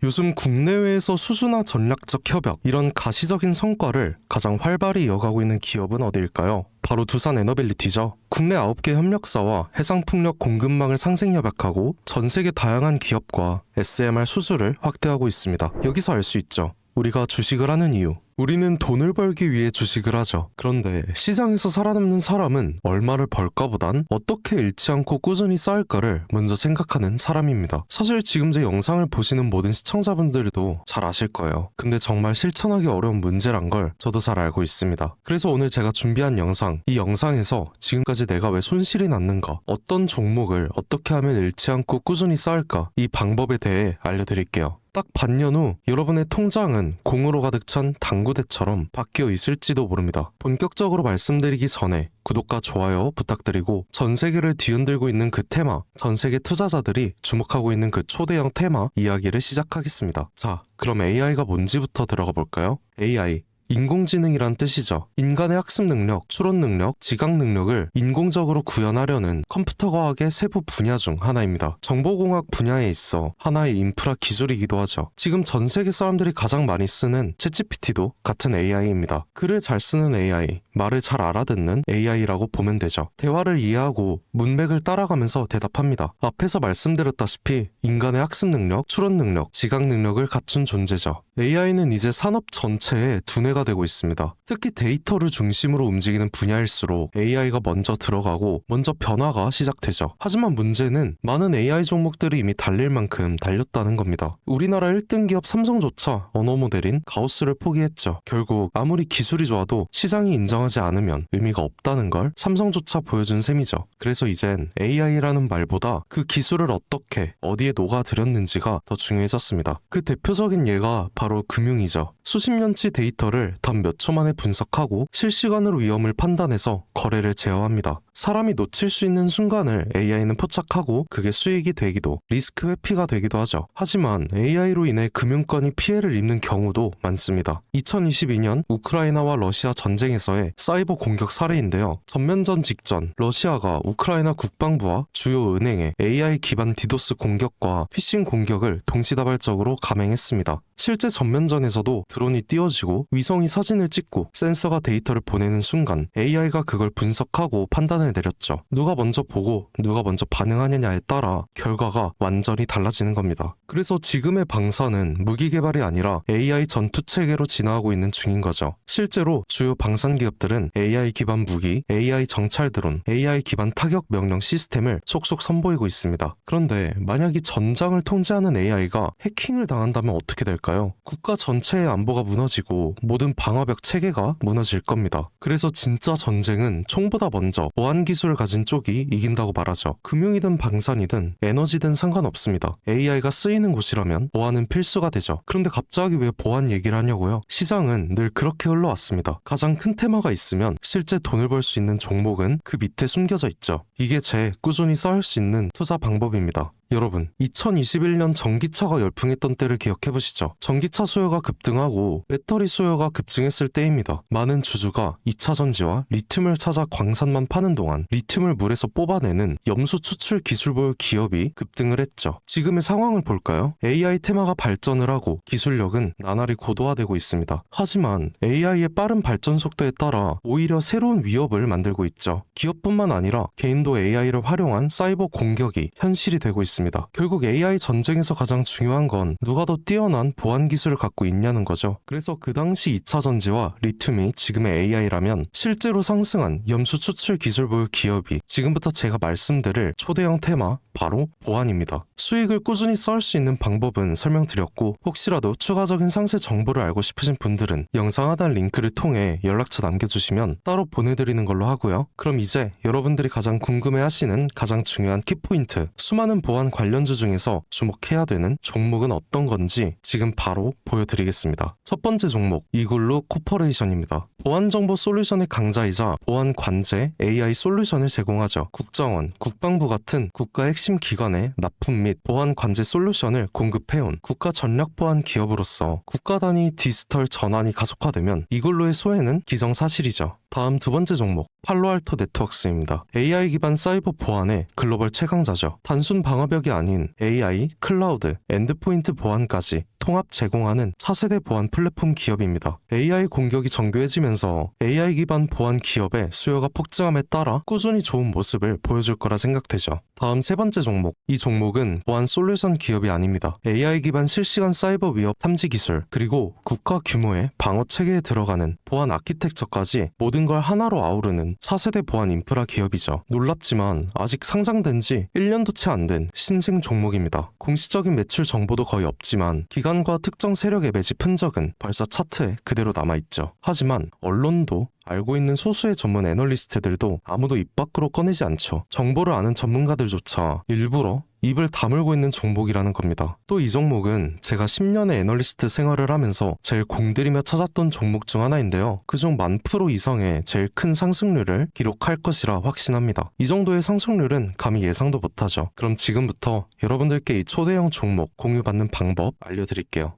요즘 국내외에서 수주나 전략적 협약, 이런 가시적인 성과를 가장 활발히 이어가고 있는 기업은 어디일까요? 바로 두산에너빌리티죠. 국내 9개 협력사와 해상풍력 공급망을 상생협약하고 전 세계 다양한 기업과 SMR 수주를 확대하고 있습니다. 여기서 알 수 있죠. 우리가 주식을 하는 이유. 우리는 돈을 벌기 위해 주식을 하죠. 그런데 시장에서 살아남는 사람은 얼마를 벌까보단 어떻게 잃지 않고 꾸준히 쌓을까를 먼저 생각하는 사람입니다. 사실 지금 제 영상을 보시는 모든 시청자분들도 잘 아실 거예요. 근데 정말 실천하기 어려운 문제란 걸 저도 잘 알고 있습니다. 그래서 오늘 제가 준비한 영상, 이 영상에서 지금까지 내가 왜 손실이 났는가, 어떤 종목을 어떻게 하면 잃지 않고 꾸준히 쌓을까, 이 방법에 대해 알려드릴게요. 딱 반년 후 여러분의 통장은 공으로 가득 찬 당구대처럼 바뀌어 있을지도 모릅니다. 본격적으로 말씀드리기 전에 구독과 좋아요 부탁드리고, 전 세계를 뒤흔들고 있는 그 테마, 전 세계 투자자들이 주목하고 있는 그 초대형 테마 이야기를 시작하겠습니다. 자, 그럼 AI가 뭔지부터 들어가 볼까요? AI, 인공지능이란 뜻이죠. 인간의 학습 능력, 추론 능력, 지각 능력을 인공적으로 구현하려는 컴퓨터 과학의 세부 분야 중 하나입니다. 정보공학 분야에 있어 하나의 인프라 기술이기도 하죠. 지금 전 세계 사람들이 가장 많이 쓰는 챗GPT도 같은 AI입니다. 글을 잘 쓰는 AI, 말을 잘 알아듣는 AI라고 보면 되죠. 대화를 이해하고 문맥을 따라가면서 대답합니다. 앞에서 말씀드렸다시피 인간의 학습 능력, 추론 능력, 지각 능력을 갖춘 존재죠. AI는 이제 산업 전체에 두뇌가 되고 있습니다. 특히 데이터를 중심으로 움직이는 분야일수록 AI가 먼저 들어가고 먼저 변화가 시작되죠. 하지만 문제는 많은 AI 종목들이 이미 달릴 만큼 달렸다는 겁니다. 우리나라 1등 기업 삼성조차 언어 모델인 가우스를 포기했죠. 결국 아무리 기술이 좋아도 시장이 인정하지 않으면 의미가 없다는 걸 삼성조차 보여준 셈이죠. 그래서 이젠 AI라는 말보다 그 기술을 어떻게 어디에 녹아들였는지가 더 중요해졌습니다. 그 대표적인 예가 바로 금융이죠. 수십 년치 데이터를 단 몇 초 만에 분석하고 실시간으로 위험을 판단해서 거래를 제어합니다. 사람이 놓칠 수 있는 순간을 AI는 포착하고 그게 수익이 되기도, 리스크 회피가 되기도 하죠. 하지만 AI로 인해 금융권이 피해를 입는 경우도 많습니다. 2022년 우크라이나와 러시아 전쟁에서의 사이버 공격 사례인데요. 전면전 직전 러시아가 우크라이나 국방부와 주요 은행에 AI 기반 디도스 공격과 피싱 공격을 동시다발적으로 감행했습니다. 실제 전면전에서도 드론이 띄워지고 위성이 사진을 찍고 센서가 데이터를 보내는 순간 AI가 그걸 분석하고 판단을 내렸죠. 누가 먼저 보고 누가 먼저 반응하느냐에 따라 결과가 완전히 달라지는 겁니다. 그래서 지금의 방사는 무기 개발이 아니라 AI 전투 체계로 진화하고 있는 중인 거죠. 실제로 주요 방산 기업들은 AI 기반 무기, AI 정찰 드론, AI 기반 타격 명령 시스템을 속속 선보이고 있습니다. 그런데 만약 이 전장을 통제하는 AI가 해킹을 당한다면 어떻게 될까요? 국가 전체의 안보가 무너지고 모든 방어벽 체계가 무너질 겁니다. 그래서 진짜 전쟁은 총보다 먼저 보안 기술을 가진 쪽이 이긴다고 말하죠. 금융이든 방산이든 에너지든 상관없습니다. AI가 쓰이는 곳이라면 보안은 필수가 되죠. 그런데 갑자기 왜 보안 얘기를 하냐고요? 시장은 늘 그렇게 흘러왔습니다. 가장 큰 테마가 있으면 실제 돈을 벌 수 있는 종목은 그 밑에 숨겨져 있죠. 이게 제 꾸준히 쌓을 수 있는 투자 방법입니다. 여러분, 2021년 전기차가 열풍했던 때를 기억해보시죠. 전기차 수요가 급등하고 배터리 수요가 급증했을 때입니다. 많은 주주가 2차 전지와 리튬을 찾아 광산만 파는 동안 리튬을 물에서 뽑아내는 염수 추출 기술 보유 기업이 급등을 했죠. 지금의 상황을 볼까요? AI 테마가 발전을 하고 기술력은 나날이 고도화되고 있습니다. 하지만 AI의 빠른 발전 속도에 따라 오히려 새로운 위협을 만들고 있죠. 기업뿐만 아니라 개인도 AI를 활용한 사이버 공격이 현실이 되고 있습니다. 결국 AI 전쟁에서 가장 중요한 건 누가 더 뛰어난 보안 기술을 갖고 있냐는 거죠. 그래서 그 당시 2차 전지와 리튬이 지금의 AI라면 실제로 상승한 염수 추출 기술 보유 기업이 지금부터 제가 말씀드릴 초대형 테마 바로 보안입니다. 수익을 꾸준히 쌓을 수 있는 방법은 설명드렸고, 혹시라도 추가적인 상세 정보를 알고 싶으신 분들은 영상 하단 링크를 통해 연락처 남겨주시면 따로 보내드리는 걸로 하고요. 그럼 이제 여러분들이 가장 궁금해하시는 가장 중요한 키포인트, 수많은 보안 관련주 중에서 주목해야 되는 종목은 어떤 건지 지금 바로 보여드리겠습니다. 첫 번째 종목, 이글루 코퍼레이션입니다. 보안정보 솔루션의 강자이자 보안 관제 AI 솔루션을 제공하죠. 국정원, 국방부 같은 국가 핵심 기관에 납품 및 보안 관제 솔루션을 공급해온 국가 전략 보안 기업으로서 국가 단위 디지털 전환이 가속화되면 이글루의 소외는 기정사실이죠. 다음 두 번째 종목, 팔로알토 네트워크스입니다. AI 기반 사이버 보안의 글로벌 최강자죠. 단순 방어벽이 아닌 AI, 클라우드, 엔드포인트 보안까지 통합 제공하는 차세대 보안 플랫폼 기업입니다. AI 공격이 정교해지면서 AI 기반 보안 기업의 수요가 폭증함에 따라 꾸준히 좋은 모습을 보여줄 거라 생각되죠. 다음 세 번째 종목, 이 종목은 보안 솔루션 기업이 아닙니다. AI 기반 실시간 사이버 위협 탐지 기술, 그리고 국가 규모의 방어 체계에 들어가는 보안 아키텍처까지 모든 걸 하나로 아우르는 차세대 보안 인프라 기업이죠. 놀랍지만 아직 상장된 지 1년도 채 안 된 신생 종목입니다. 공식적인 매출 정보도 거의 없지만 기관과 특정 세력의 매집 흔적은 벌써 차트에 그대로 남아있죠. 하지만 언론도 알고 있는 소수의 전문 애널리스트들도 아무도 입 밖으로 꺼내지 않죠. 정보를 아는 전문가들조차 일부러 입을 다물고 있는 종목이라는 겁니다. 또 이 종목은 제가 10년의 애널리스트 생활을 하면서 제일 공들이며 찾았던 종목 중 하나인데요. 그중 10,000% 이상의 제일 큰 상승률을 기록할 것이라 확신합니다. 이 정도의 상승률은 감히 예상도 못하죠. 그럼 지금부터 여러분들께 이 초대형 종목 공유받는 방법 알려드릴게요.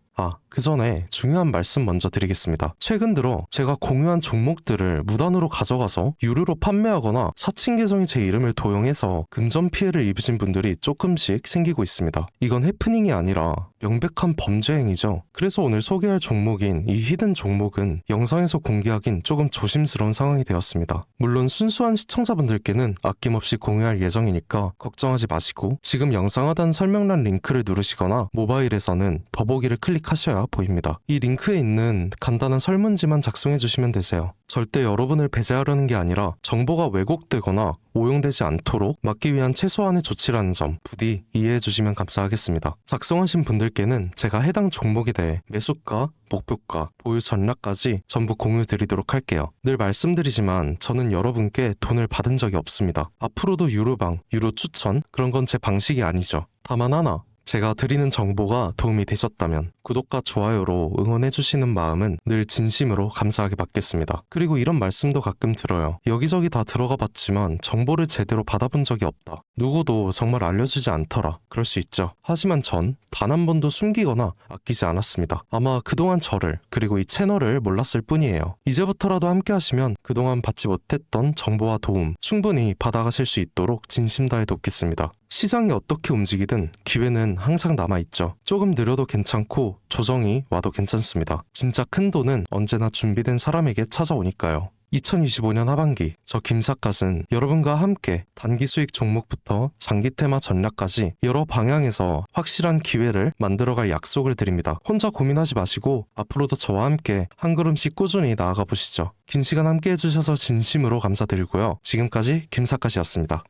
그 전에 중요한 말씀 먼저 드리겠습니다. 최근 들어 제가 공유한 종목들을 무단으로 가져가서 유료로 판매하거나 사칭 계정이 제 이름을 도용해서 금전 피해를 입으신 분들이 조금씩 생기고 있습니다. 이건 해프닝이 아니라 명백한 범죄 행위죠. 그래서 오늘 소개할 종목인 이 히든 종목은 영상에서 공개하긴 조금 조심스러운 상황이 되었습니다. 물론 순수한 시청자분들께는 아낌없이 공유할 예정이니까 걱정하지 마시고 지금 영상 하단 설명란 링크를 누르시거나 모바일에서는 더보기를 클릭하셔야 보입니다. 이 링크에 있는 간단한 설문지만 작성해 주시면 되세요. 절대 여러분을 배제하려는 게 아니라 정보가 왜곡되거나 오용되지 않도록 막기 위한 최소한의 조치라는 점 부디 이해해 주시면 감사하겠습니다. 작성하신 분들께는 제가 해당 종목에 대해 매수가, 목표가, 보유 전략까지 전부 공유 드리도록 할게요. 늘 말씀드리지만 저는 여러분께 돈을 받은 적이 없습니다. 앞으로도 유료방, 유료 추천 그런 건 제 방식이 아니죠. 다만 하나, 제가 드리는 정보가 도움이 되셨다면 구독과 좋아요로 응원해주시는 마음은 늘 진심으로 감사하게 받겠습니다. 그리고 이런 말씀도 가끔 들어요. 여기저기 다 들어가 봤지만 정보를 제대로 받아본 적이 없다. 누구도 정말 알려주지 않더라. 그럴 수 있죠. 하지만 전 단 한 번도 숨기거나 아끼지 않았습니다. 아마 그동안 저를 그리고 이 채널을 몰랐을 뿐이에요. 이제부터라도 함께 하시면 그동안 받지 못했던 정보와 도움 충분히 받아가실 수 있도록 진심 다해 돕겠습니다. 시장이 어떻게 움직이든 기회는 항상 남아있죠. 조금 느려도 괜찮고 조정이 와도 괜찮습니다. 진짜 큰 돈은 언제나 준비된 사람에게 찾아오니까요. 2025년 하반기 저 김삿갓은 여러분과 함께 단기 수익 종목부터 장기 테마 전략까지 여러 방향에서 확실한 기회를 만들어갈 약속을 드립니다. 혼자 고민하지 마시고 앞으로도 저와 함께 한 걸음씩 꾸준히 나아가 보시죠. 긴 시간 함께 해주셔서 진심으로 감사드리고요. 지금까지 김삿갓이었습니다.